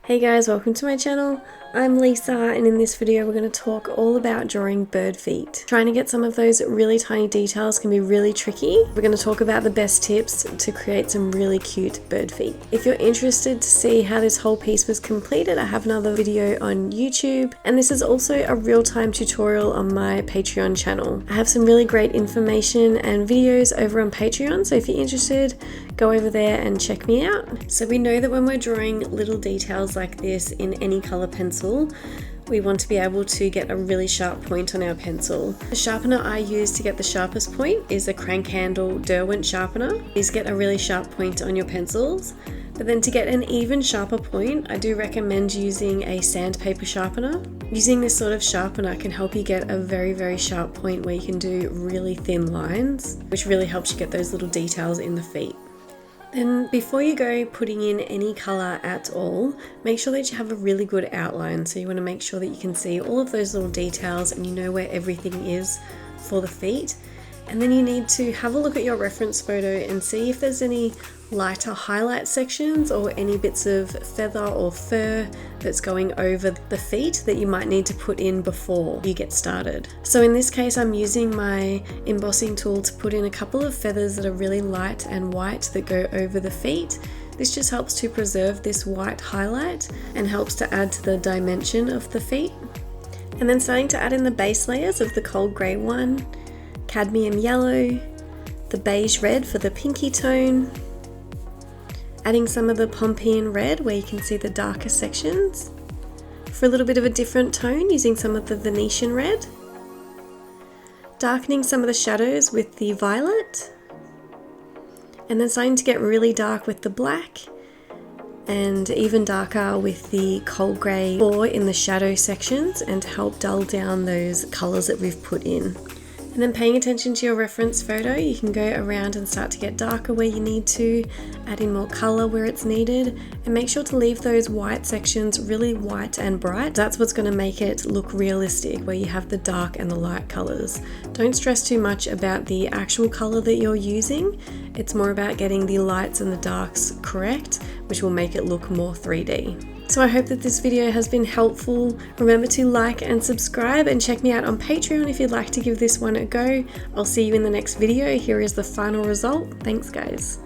Hey guys, welcome to my channel. I'm Lisa, and in this video we're going to talk all about drawing bird feet. Trying to get some of those really tiny details can be really tricky. We're going to talk about the best tips to create some really cute bird feet. If you're interested to see how this whole piece was completed, I have another video on YouTube, and this is also a real-time tutorial on my Patreon channel. I have some really great information and videos over on Patreon, so if you're interested, go over there and check me out. So we know that when we're drawing little details like this in any color pencil, we want to be able to get a really sharp point on our pencil. The sharpener I use to get the sharpest point is a crank handle Derwent sharpener. These get a really sharp point on your pencils, but then to get an even sharper point, I do recommend using a sandpaper sharpener. Using this sort of sharpener can help you get a very sharp point where you can do really thin lines, which really helps you get those little details in the feet. Then before you go putting in any colour at all, make sure that you have a really good outline. So you want to make sure that you can see all of those little details and you know where everything is for the feet. And then you need to have a look at your reference photo and see if there's any lighter highlight sections or any bits of feather or fur that's going over the feet that you might need to put in before you get started. So in this case, I'm using my embossing tool to put in a couple of feathers that are really light and white that go over the feet. This just helps to preserve this white highlight and helps to add to the dimension of the feet. And then starting to add in the base layers of the cold grey one, cadmium yellow, the beige red for the pinky tone, adding some of the Pompeian red where you can see the darker sections. For a little bit of a different tone, using some of the Venetian red, darkening some of the shadows with the violet, and then starting to get really dark with the black, and even darker with the cold grey or in the shadow sections, and to help dull down those colours that we've put in. And then paying attention to your reference photo, you can go around and start to get darker where you need to, add in more colour where it's needed, and make sure to leave those white sections really white and bright. That's what's going to make it look realistic, where you have the dark and the light colours. Don't stress too much about the actual colour that you're using. It's more about getting the lights and the darks correct, which will make it look more 3D. So I hope that this video has been helpful. Remember to like and subscribe, and check me out on Patreon if you'd like to give this one a go. I'll see you in the next video. Here is the final result. Thanks guys.